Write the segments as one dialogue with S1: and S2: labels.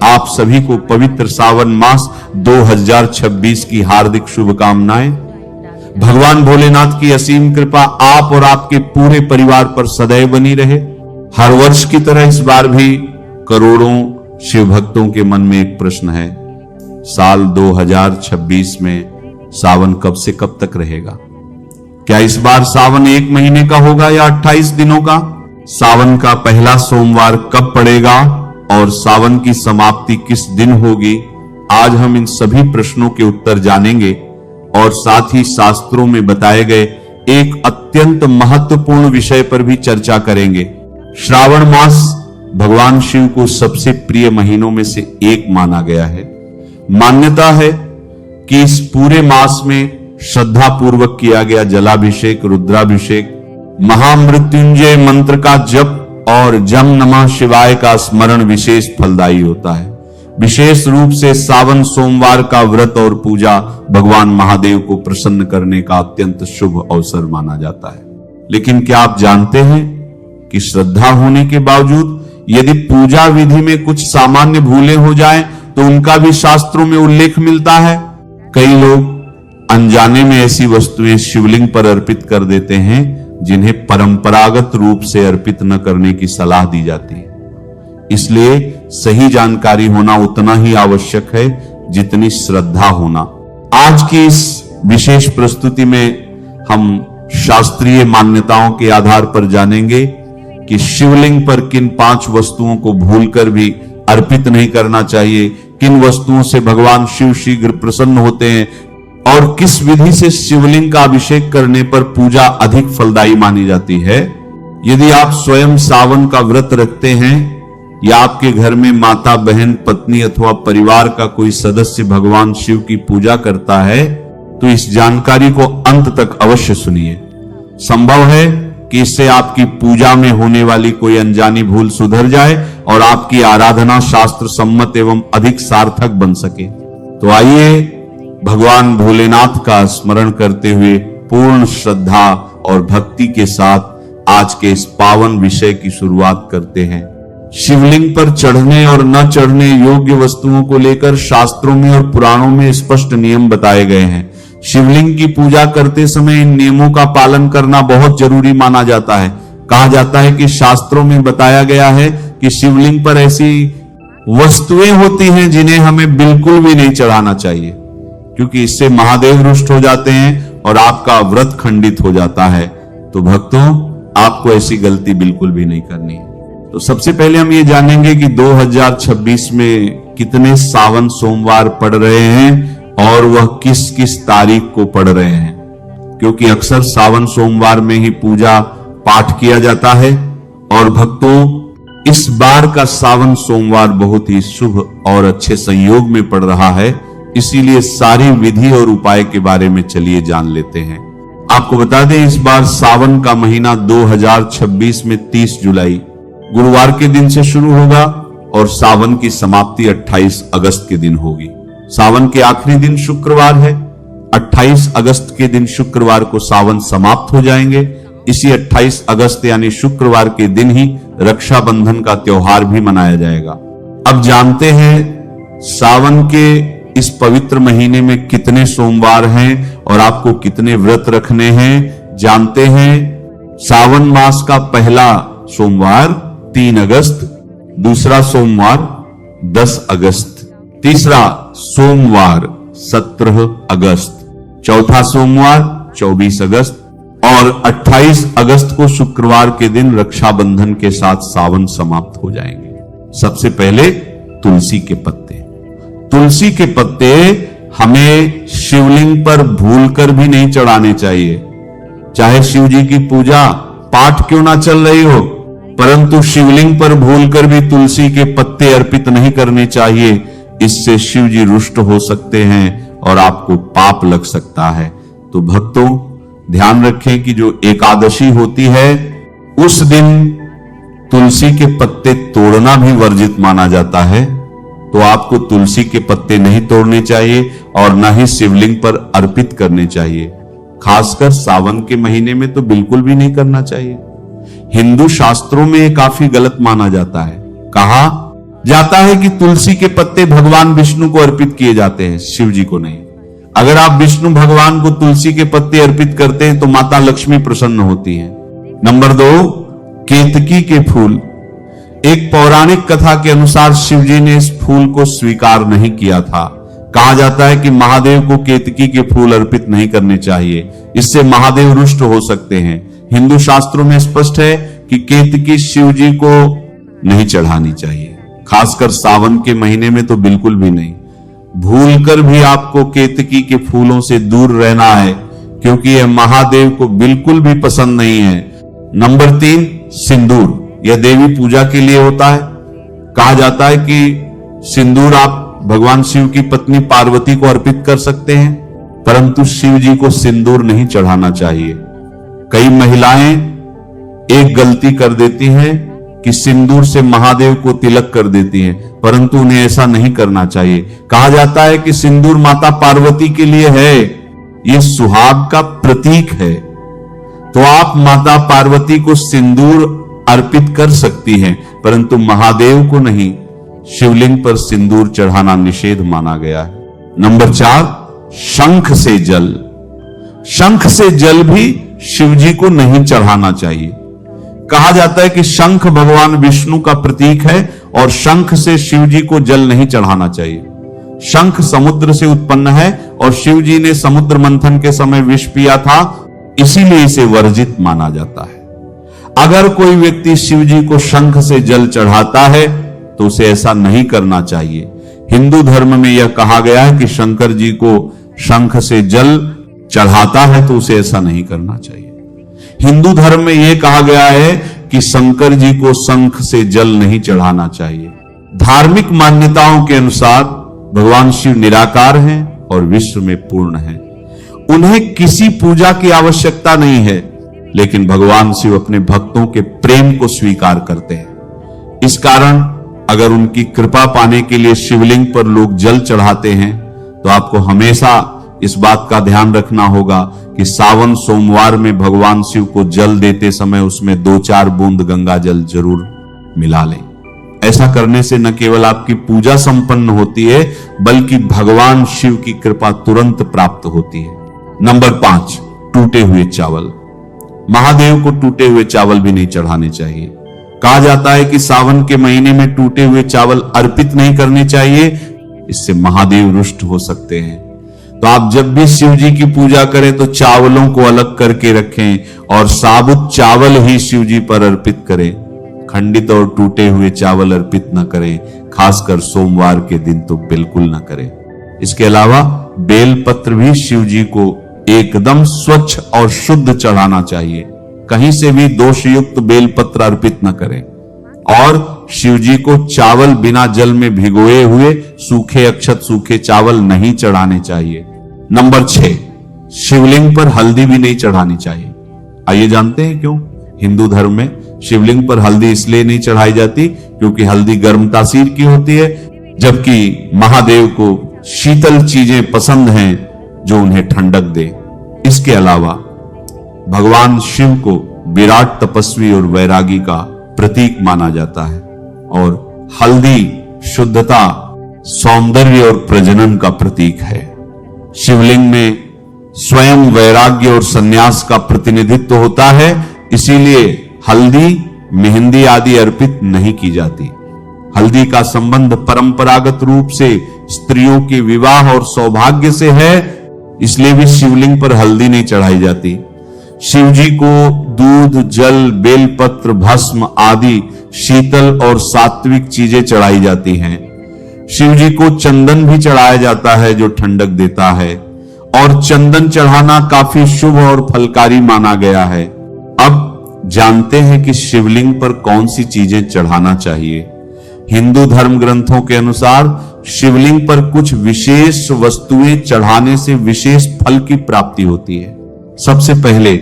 S1: आप सभी को पवित्र सावन मास 2026 की हार्दिक शुभकामनाएं। भगवान भोलेनाथ की असीम कृपा आप और आपके पूरे परिवार पर सदैव बनी रहे। हर वर्ष की तरह इस बार भी करोड़ों शिव भक्तों के मन में एक प्रश्न है, साल 2026 में सावन कब से कब तक रहेगा? क्या इस बार सावन 1 महीने का होगा या 28 दिनों का? सावन का पहला सोमवार कब पड़ेगा और सावन की समाप्ति किस दिन होगी? आज हम इन सभी प्रश्नों के उत्तर जानेंगे और साथ ही शास्त्रों में बताए गए एक अत्यंत महत्वपूर्ण विषय पर भी चर्चा करेंगे। श्रावण मास भगवान शिव को सबसे प्रिय महीनों में से एक माना गया है। मान्यता है कि इस पूरे मास में श्रद्धा पूर्वक किया गया जलाभिषेक, रुद्राभिषेक, महामृत्युंजय मंत्र का जप और जम नमः शिवाय का स्मरण विशेष फलदायी होता है। विशेष रूप से सावन सोमवार का व्रत और पूजा भगवान महादेव को प्रसन्न करने का अत्यंत शुभ अवसर माना जाता है। लेकिन क्या आप जानते हैं कि श्रद्धा होने के बावजूद यदि पूजा विधि में कुछ सामान्य भूलें हो जाएं तो उनका भी शास्त्रों में उल्लेख मिलता है। कई लोग अनजाने में ऐसी वस्तुएं शिवलिंग पर अर्पित कर देते हैं जिन्हें परंपरागत रूप से अर्पित न करने की सलाह दी जाती है। इसलिए सही जानकारी होना उतना ही आवश्यक है जितनी श्रद्धा होना। आज की इस विशेष प्रस्तुति में हम शास्त्रीय मान्यताओं के आधार पर जानेंगे कि शिवलिंग पर किन 5 वस्तुओं को भूलकर भी अर्पित नहीं करना चाहिए, किन वस्तुओं से भगवान शिव शीघ्र प्रसन्न होते हैं और किस विधि से शिवलिंग का अभिषेक करने पर पूजा अधिक फलदायी मानी जाती है। यदि आप स्वयं सावन का व्रत रखते हैं या आपके घर में माता, बहन, पत्नी अथवा परिवार का कोई सदस्य भगवान शिव की पूजा करता है तो इस जानकारी को अंत तक अवश्य सुनिए। संभव है कि इससे आपकी पूजा में होने वाली कोई अनजानी भूल सुधर जाए और आपकी आराधना शास्त्र सम्मत एवं अधिक सार्थक बन सके। तो आइए भगवान भोलेनाथ का स्मरण करते हुए पूर्ण श्रद्धा और भक्ति के साथ आज के इस पावन विषय की शुरुआत करते हैं। शिवलिंग पर चढ़ने और न चढ़ने योग्य वस्तुओं को लेकर शास्त्रों में और पुराणों में स्पष्ट नियम बताए गए हैं। शिवलिंग की पूजा करते समय इन नियमों का पालन करना बहुत जरूरी माना जाता है। कहा जाता है कि शास्त्रों में बताया गया है कि शिवलिंग पर ऐसी वस्तुएं होती हैं जिन्हें हमें बिल्कुल भी नहीं चढ़ाना चाहिए, क्योंकि इससे महादेव रुष्ट हो जाते हैं और आपका व्रत खंडित हो जाता है। तो भक्तों, आपको ऐसी गलती बिल्कुल भी नहीं करनी है। तो सबसे पहले हम ये जानेंगे कि 2026 में कितने सावन सोमवार पड़ रहे हैं और वह किस किस तारीख को पड़ रहे हैं, क्योंकि अक्सर सावन सोमवार में ही पूजा पाठ किया जाता है। और भक्तों, इस बार का सावन सोमवार बहुत ही शुभ और अच्छे संयोग में पड़ रहा है, इसीलिए सारी विधि और उपाय के बारे में चलिए जान लेते हैं। आपको बता दें, इस बार सावन का महीना 2026 में 30 जुलाई गुरुवार के दिन से शुरू होगा और सावन की समाप्ति 28 अगस्त के दिन होगी। सावन के आखिरी दिन शुक्रवार है। 28 अगस्त के दिन शुक्रवार को सावन समाप्त हो जाएंगे। इसी 28 अगस्त यानी शुक्रवार के दिन ही रक्षाबंधन का त्योहार भी मनाया जाएगा। अब जानते हैं सावन के इस पवित्र महीने में कितने सोमवार हैं और आपको कितने व्रत रखने हैं। जानते हैं, सावन मास का पहला सोमवार 3 अगस्त, दूसरा सोमवार 10 अगस्त, तीसरा सोमवार 17 अगस्त, चौथा सोमवार 24 अगस्त और 28 अगस्त को शुक्रवार के दिन रक्षाबंधन के साथ सावन समाप्त हो जाएंगे। सबसे पहले तुलसी के पत्ते। तुलसी के पत्ते हमें शिवलिंग पर भूलकर भी नहीं चढ़ाने चाहिए। चाहे शिव जी की पूजा पाठ क्यों ना चल रही हो, परंतु शिवलिंग पर भूलकर भी तुलसी के पत्ते अर्पित नहीं करने चाहिए। इससे शिव जी रुष्ट हो सकते हैं और आपको पाप लग सकता है। तो भक्तों, ध्यान रखें कि जो एकादशी होती है उस दिन तुलसी के पत्ते तोड़ना भी वर्जित माना जाता है। तो आपको तुलसी के पत्ते नहीं तोड़ने चाहिए और न ही शिवलिंग पर अर्पित करने चाहिए। खासकर सावन के महीने में तो बिल्कुल भी नहीं करना चाहिए। हिंदू शास्त्रों में ये काफी गलत माना जाता है। कहा जाता है कि तुलसी के पत्ते भगवान विष्णु को अर्पित किए जाते हैं, शिव जी को नहीं। अगर आप विष्णु भगवान को तुलसी के पत्ते अर्पित करते हैं तो माता लक्ष्मी प्रसन्न होती हैं। नंबर 2, केतकी के फूल। एक पौराणिक कथा के अनुसार शिव जी ने इस फूल को स्वीकार नहीं किया था। कहा जाता है कि महादेव को केतकी के फूल अर्पित नहीं करने चाहिए, इससे महादेव रुष्ट हो सकते हैं। हिंदू शास्त्रों में स्पष्ट है कि केतकी शिव जी को नहीं चढ़ानी चाहिए, खासकर सावन के महीने में तो बिल्कुल भी नहीं। भूलकर भी आपको केतकी के फूलों से दूर रहना है, क्योंकि यह महादेव को बिल्कुल भी पसंद नहीं है। नंबर 3, सिंदूर। यह देवी पूजा के लिए होता है। कहा जाता है कि सिंदूर आप भगवान शिव की पत्नी पार्वती को अर्पित कर सकते हैं, परंतु शिव जी को सिंदूर नहीं चढ़ाना चाहिए। कई महिलाएं एक गलती कर देती हैं कि सिंदूर से महादेव को तिलक कर देती हैं, परंतु उन्हें ऐसा नहीं करना चाहिए। कहा जाता है कि सिंदूर माता पार्वती के लिए है, यह सुहाग का प्रतीक है। तो आप माता पार्वती को सिंदूर अर्पित कर सकती हैं, परंतु महादेव को नहीं। शिवलिंग पर सिंदूर चढ़ाना निषेध माना गया है। नंबर 4, शंख से जल। शंख से जल भी शिव जी को नहीं चढ़ाना चाहिए। कहा जाता है कि शंख भगवान विष्णु का प्रतीक है और शंख से शिव जी को जल नहीं चढ़ाना चाहिए। शंख समुद्र से उत्पन्न है और शिव जी ने समुद्र मंथन के समय विष पिया था, इसीलिए इसे वर्जित माना जाता है। अगर कोई व्यक्ति शिव जी को शंख से जल चढ़ाता है तो उसे ऐसा नहीं करना चाहिए। हिंदू धर्म में यह कहा गया है कि शंकर जी को शंख से जल चढ़ाता है तो उसे ऐसा नहीं करना चाहिए। हिंदू धर्म में यह कहा गया है कि शंकर जी को शंख से जल नहीं चढ़ाना चाहिए। धार्मिक मान्यताओं के अनुसार भगवान शिव निराकार हैं और विश्व में पूर्ण हैं। उन्हें किसी पूजा की आवश्यकता नहीं है, लेकिन भगवान शिव अपने भक्तों के प्रेम को स्वीकार करते हैं। इस कारण अगर उनकी कृपा पाने के लिए शिवलिंग पर लोग जल चढ़ाते हैं तो आपको हमेशा इस बात का ध्यान रखना होगा कि सावन सोमवार में भगवान शिव को जल देते समय उसमें 2-4 बूंद गंगा जल जरूर मिला लें। ऐसा करने से न केवल आपकी पूजा संपन्न होती है, बल्कि भगवान शिव की कृपा तुरंत प्राप्त होती है। नंबर 5, टूटे हुए चावल। महादेव को टूटे हुए चावल भी नहीं चढ़ाने चाहिए। कहा जाता है कि सावन के महीने में टूटे हुए चावल अर्पित नहीं करने चाहिए, इससे महादेव रुष्ट हो सकते हैं। तो आप जब भी शिव जी की पूजा करें तो चावलों को अलग करके रखें और साबुत चावल ही शिव जी पर अर्पित करें। खंडित और टूटे हुए चावल अर्पित न करें, खासकर सोमवार के दिन तो बिल्कुल न करें। इसके अलावा बेलपत्र भी शिव जी को एकदम स्वच्छ और शुद्ध चढ़ाना चाहिए। कहीं से भी दोषयुक्त बेलपत्र अर्पित न करें और शिव जी को चावल बिना जल में भिगोए हुए सूखे अक्षत सूखे चावल नहीं चढ़ाने चाहिए। नंबर 6, शिवलिंग पर हल्दी भी नहीं चढ़ानी चाहिए। आइए जानते हैं क्यों। हिंदू धर्म में शिवलिंग पर हल्दी इसलिए नहीं चढ़ाई जाती क्योंकि हल्दी गर्म तासीर की होती है, जबकि महादेव को शीतल चीजें पसंद हैं जो उन्हें ठंडक दे। इसके अलावा भगवान शिव को विराट तपस्वी और वैरागी का प्रतीक माना जाता है और हल्दी शुद्धता, सौंदर्य और प्रजनन का प्रतीक है। शिवलिंग में स्वयं वैराग्य और संन्यास का प्रतिनिधित्व होता है, इसीलिए हल्दी, मेहंदी आदि अर्पित नहीं की जाती। हल्दी का संबंध परंपरागत रूप से स्त्रियों के विवाह और सौभाग्य से है, इसलिए भी शिवलिंग पर हल्दी नहीं चढ़ाई जाती। शिव जी को दूध, जल, बेलपत्र, भस्म आदि शीतल और सात्विक चीजें चढ़ाई जाती हैं। शिव जी को चंदन भी चढ़ाया जाता है जो ठंडक देता है और चंदन चढ़ाना काफी शुभ और फलकारी माना गया है। अब जानते हैं कि शिवलिंग पर कौन सी चीजें चढ़ाना चाहिए। हिंदू धर्म ग्रंथों के अनुसार शिवलिंग पर कुछ विशेष वस्तुएं चढ़ाने से विशेष फल की प्राप्ति होती है। सबसे पहले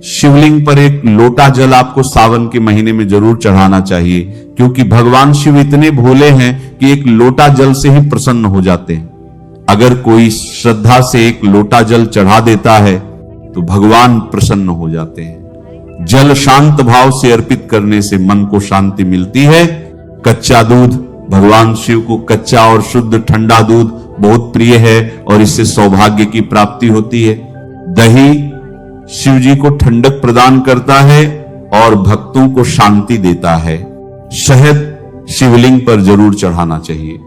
S1: शिवलिंग पर एक लोटा जल आपको सावन के महीने में जरूर चढ़ाना चाहिए, क्योंकि भगवान शिव इतने भोले हैं कि एक लोटा जल से ही प्रसन्न हो जाते हैं। अगर कोई श्रद्धा से एक लोटा जल चढ़ा देता है तो भगवान प्रसन्न हो जाते हैं। जल शांत भाव से अर्पित करने से मन को शांति मिलती है। कच्चा दूध, भगवान शिव को कच्चा और शुद्ध ठंडा दूध बहुत प्रिय है और इससे सौभाग्य की प्राप्ति होती है। दही शिव जी को ठंडक प्रदान करता है और भक्तों को शांति देता है। शहद शिवलिंग पर जरूर चढ़ाना चाहिए।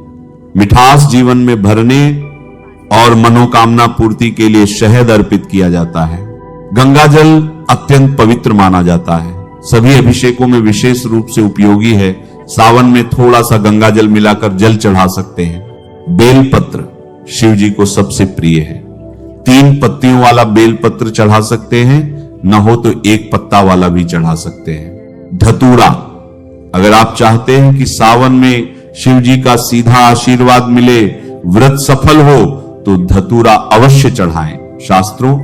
S1: मिठास जीवन में भरने और मनोकामना पूर्ति के लिए शहद अर्पित किया जाता है। गंगा जल अत्यंत पवित्र माना जाता है, सभी अभिषेकों में विशेष रूप से उपयोगी है। सावन में थोड़ा सा गंगा जल मिलाकर जल चढ़ा सकते हैं। बेलपत्र शिव जी को सबसे प्रिय है। 3 पत्तियों वाला बेलपत्र चढ़ा सकते हैं, न हो तो 1 पत्ता वाला भी चढ़ा सकते हैं। धतूरा, अगर आप चाहते हैं कि सावन में शिव जी का सीधा आशीर्वाद मिले, व्रत सफल हो, तो धतूरा अवश्य चढ़ाएं। शास्त्रों,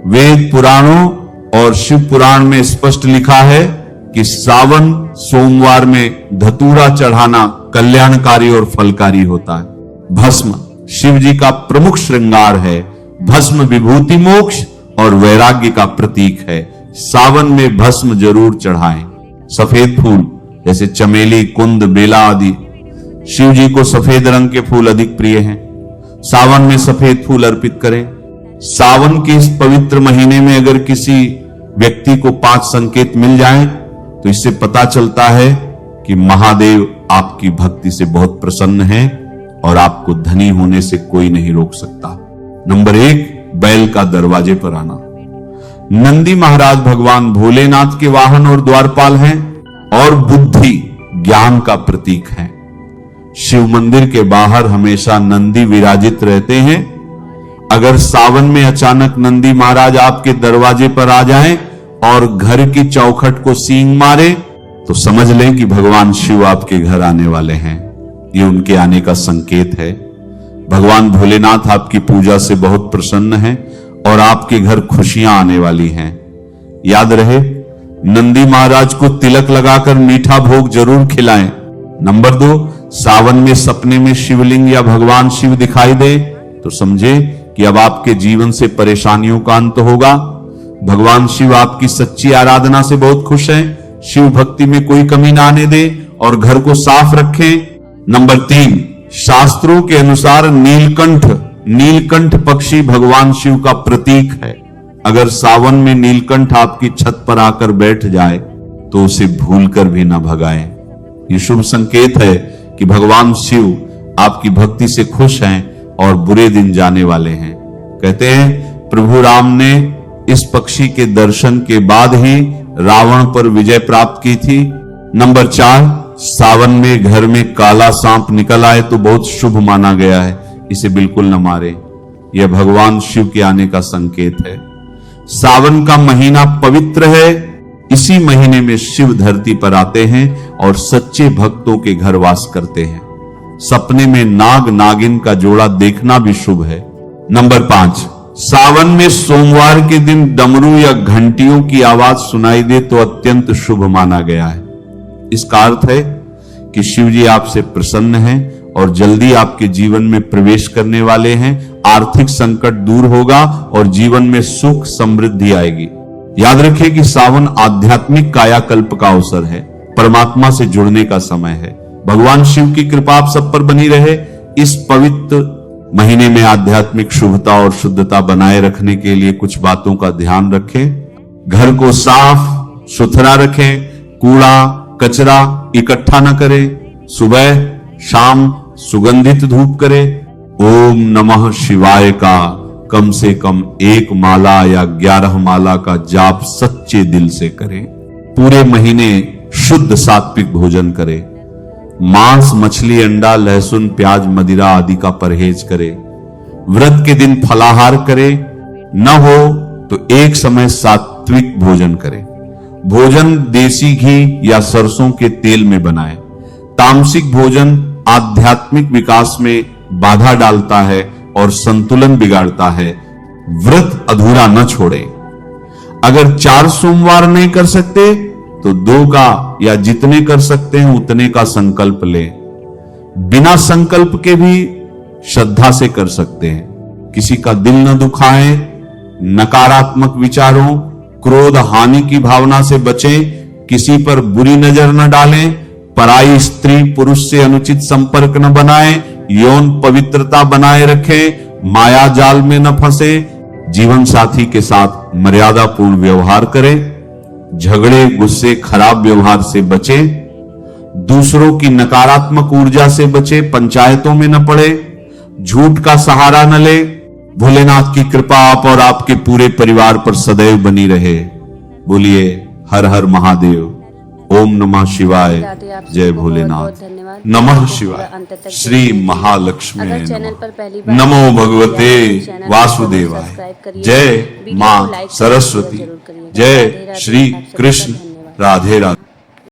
S1: वेद पुराणों और शिव पुराण में स्पष्ट लिखा है कि सावन सोमवार में धतूरा चढ़ाना कल्याणकारी और फलकारी होता है। भस्म शिव जी का प्रमुख श्रृंगार है। भस्म विभूति मोक्ष और वैराग्य का प्रतीक है। सावन में भस्म जरूर चढ़ाएं। सफेद फूल जैसे चमेली, कुंद, बेला आदि, शिव जी को सफेद रंग के फूल अधिक प्रिय हैं। सावन में सफेद फूल अर्पित करें। सावन के इस पवित्र महीने में अगर किसी व्यक्ति को 5 संकेत मिल जाएं, तो इससे पता चलता है कि महादेव आपकी भक्ति से बहुत प्रसन्न हैं और आपको धनी होने से कोई नहीं रोक सकता। नंबर 1, बैल का दरवाजे पर आना। नंदी महाराज भगवान भोलेनाथ के वाहन और द्वारपाल हैं और बुद्धि, ज्ञान का प्रतीक है। शिव मंदिर के बाहर हमेशा नंदी विराजित रहते हैं। अगर सावन में अचानक नंदी महाराज आपके दरवाजे पर आ जाएं और घर की चौखट को सींग मारे, तो समझ लें कि भगवान शिव आपके घर आने वाले हैं। ये उनके आने का संकेत है। भगवान भोलेनाथ आपकी पूजा से बहुत प्रसन्न हैं और आपके घर खुशियां आने वाली हैं। याद रहे, नंदी महाराज को तिलक लगाकर मीठा भोग जरूर खिलाएं। नंबर 2, सावन में सपने में शिवलिंग या भगवान शिव दिखाई दे तो समझे कि अब आपके जीवन से परेशानियों का अंत होगा। भगवान शिव आपकी सच्ची आराधना से बहुत खुश हैं। शिव भक्ति में कोई कमी ना आने दे और घर को साफ रखें। नंबर 3, शास्त्रों के अनुसार नीलकंठ पक्षी भगवान शिव का प्रतीक है। अगर सावन में नीलकंठ आपकी छत पर आकर बैठ जाए तो उसे भूलकर भी ना भगाएं। ये शुभ संकेत है कि भगवान शिव आपकी भक्ति से खुश हैं और बुरे दिन जाने वाले हैं। कहते हैं प्रभु राम ने इस पक्षी के दर्शन के बाद ही रावण पर विजय प्राप्त की थी। नंबर 4, सावन में घर में काला सांप निकल आए तो बहुत शुभ माना गया है, इसे बिल्कुल न मारे। यह भगवान शिव के आने का संकेत है। सावन का महीना पवित्र है। इसी महीने में शिव धरती पर आते हैं और सच्चे भक्तों के घर वास करते हैं। सपने में नाग नागिन का जोड़ा देखना भी शुभ है। नंबर 5, सावन में सोमवार के दिन डमरू या घंटियों की आवाज सुनाई दे तो अत्यंत शुभ माना गया है। इसका अर्थ है कि शिव जी आपसे प्रसन्न हैं और जल्दी आपके जीवन में प्रवेश करने वाले हैं। आर्थिक संकट दूर होगा और जीवन में सुख समृद्धि आएगी। याद रखिए कि सावन आध्यात्मिक कायाकल्प का अवसर है, परमात्मा से जुड़ने का समय है। भगवान शिव की कृपा आप सब पर बनी रहे। इस पवित्र महीने में आध्यात्मिक शुभता और शुद्धता बनाए रखने के लिए कुछ बातों का ध्यान रखें। घर को साफ सुथरा रखें, कूड़ा कचरा इकट्ठा न करें। सुबह शाम सुगंधित धूप करें। ओम नमः शिवाय का कम से कम 1 माला या 11 माला का जाप सच्चे दिल से करें। पूरे महीने शुद्ध सात्विक भोजन करें। मांस, मछली, अंडा, लहसुन, प्याज, मदिरा आदि का परहेज करें। व्रत के दिन फलाहार करें। न हो तो एक समय सात्विक भोजन करें। भोजन देसी घी या सरसों के तेल में बनाएं। तामसिक भोजन आध्यात्मिक विकास में बाधा डालता है और संतुलन बिगाड़ता है। व्रत अधूरा न छोड़ें। अगर 4 सोमवार नहीं कर सकते तो 2 का या जितने कर सकते हैं उतने का संकल्प लें। बिना संकल्प के भी श्रद्धा से कर सकते हैं। किसी का दिल न दुखाएं। नकारात्मक विचारों, क्रोध, हानि की भावना से बचें। किसी पर बुरी नजर न डालें। पराई स्त्री पुरुष से अनुचित संपर्क न बनाए, यौन पवित्रता बनाए रखें, माया जाल में न फंसे, जीवन साथी के साथ मर्यादापूर्ण व्यवहार करें, झगड़े गुस्से खराब व्यवहार से बचें, दूसरों की नकारात्मक ऊर्जा से बचे, पंचायतों में न पड़े, झूठ का सहारा न ले। भोलेनाथ की कृपा आप और आपके पूरे परिवार पर सदैव बनी रहे। बोलिए हर हर महादेव। ओम नमः शिवाय। जय भोलेनाथ। नमः शिवाय। श्री महालक्ष्मी नमो भगवते वासुदेवाय। जय मां सरस्वती। जय श्री कृष्ण। राधे राधे।